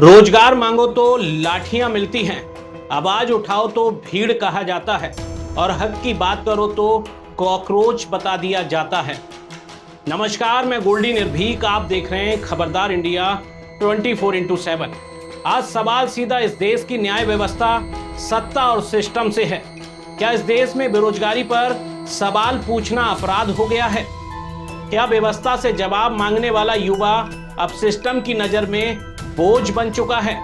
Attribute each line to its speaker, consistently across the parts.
Speaker 1: रोजगार मांगो तो लाठियां मिलती हैं, आवाज उठाओ तो भीड़ कहा जाता है और हक की बात करो तो कॉकरोच बता दिया जाता है। नमस्कार, मैं गोल्डी निर्भीक, आप देख रहे हैं खबरदार इंडिया 24x7। आज सवाल सीधा इस देश की न्याय व्यवस्था, सत्ता और सिस्टम से है। क्या इस देश में बेरोजगारी पर सवाल पूछना अपराध हो गया है? क्या व्यवस्था से जवाब मांगने वाला युवा अब सिस्टम की नजर में बोझ बन चुका है?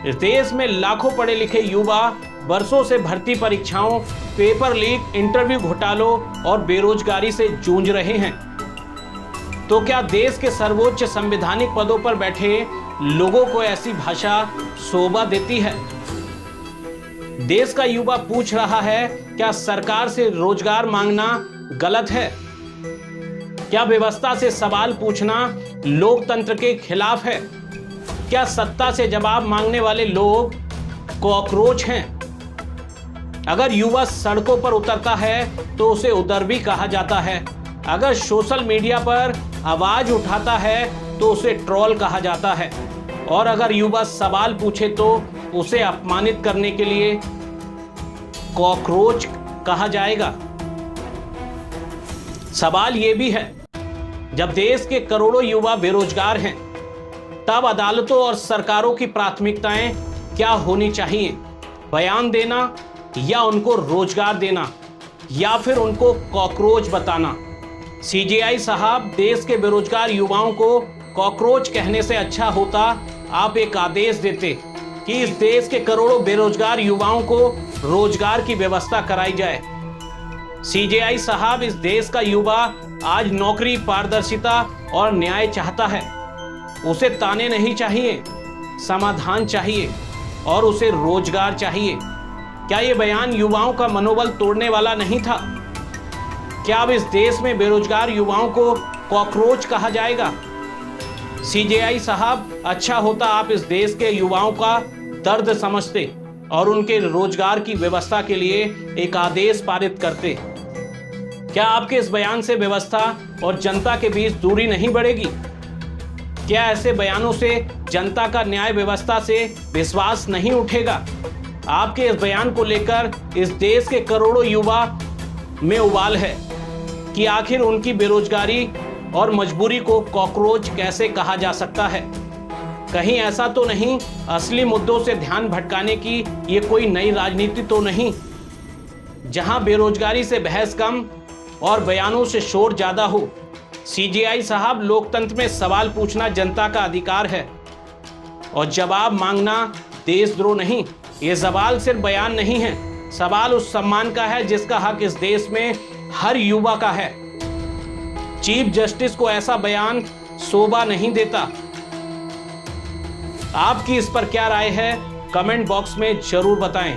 Speaker 1: इस देश में लाखों पढ़े लिखे युवा वर्षों से भर्ती परीक्षाओं, पेपर लीक, इंटरव्यू घोटालों और बेरोजगारी से जूझ रहे हैं। तो क्या देश के सर्वोच्च संवैधानिक पदों पर बैठे लोगों को ऐसी भाषा शोभा देती है? देश का युवा पूछ रहा है, क्या सरकार से रोजगार मांगना गलत है? क्या व्यवस्था से सवाल पूछना लोकतंत्र के खिलाफ है? क्या सत्ता से जवाब मांगने वाले लोग कॉकरोच हैं? अगर युवा सड़कों पर उतरता है तो उसे उदरबी कहा जाता है। अगर सोशल मीडिया पर आवाज उठाता है तो उसे ट्रोल कहा जाता है। और अगर युवा सवाल पूछे तो उसे अपमानित करने के लिए कॉकरोच कहा जाएगा। सवाल यह भी है, जब देश के करोड़ों युवा बेरोजगार हैं, तब अदालतों और सरकारों की प्राथमिकताएं क्या होनी चाहिए? बयान देना या उनको रोजगार देना या फिर उनको कॉकरोच बताना? सीजेआई साहब, देश के बेरोजगार युवाओं को कॉकरोच कहने से अच्छा होता आप एक आदेश देते कि इस देश के करोड़ों बेरोजगार युवाओं को रोजगार की व्यवस्था कराई जाए। सीजेआई साहब, इस देश का युवा आज नौकरी, पारदर्शिता और न्याय चाहता है। उसे ताने नहीं चाहिए, समाधान चाहिए और उसे रोजगार चाहिए। क्या ये बयान युवाओं का मनोबल तोड़ने वाला नहीं था? क्या अब इस देश में बेरोजगार युवाओं को कॉकरोच कहा जाएगा? सीजेआई साहब, अच्छा होता आप इस देश के युवाओं का दर्द समझते और उनके रोजगार की व्यवस्था के लिए एक आदेश पारित करते। क्या आपके इस बयान से व्यवस्था और जनता के बीच दूरी नहीं बढ़ेगी? क्या ऐसे बयानों से जनता का न्याय व्यवस्था से विश्वास नहीं उठेगा? आपके इस बयान को लेकर इस देश के करोड़ों युवा में उबाल है कि आखिर उनकी बेरोजगारी और मजबूरी को कॉकरोच कैसे कहा जा सकता है। कहीं ऐसा तो नहीं असली मुद्दों से ध्यान भटकाने की ये कोई नई राजनीति तो नहीं, जहां बेरोजगारी से बहस कम और बयानों से शोर ज्यादा हो? सीजेआई साहब, लोकतंत्र में सवाल पूछना जनता का अधिकार है और जवाब मांगना देशद्रोह नहीं। ये सवाल सिर्फ बयान नहीं है, सवाल उस सम्मान का है जिसका हक इस देश में हर युवा का है। चीफ जस्टिस को ऐसा बयान शोभा नहीं देता। आपकी इस पर क्या राय है? कमेंट बॉक्स में जरूर बताएं।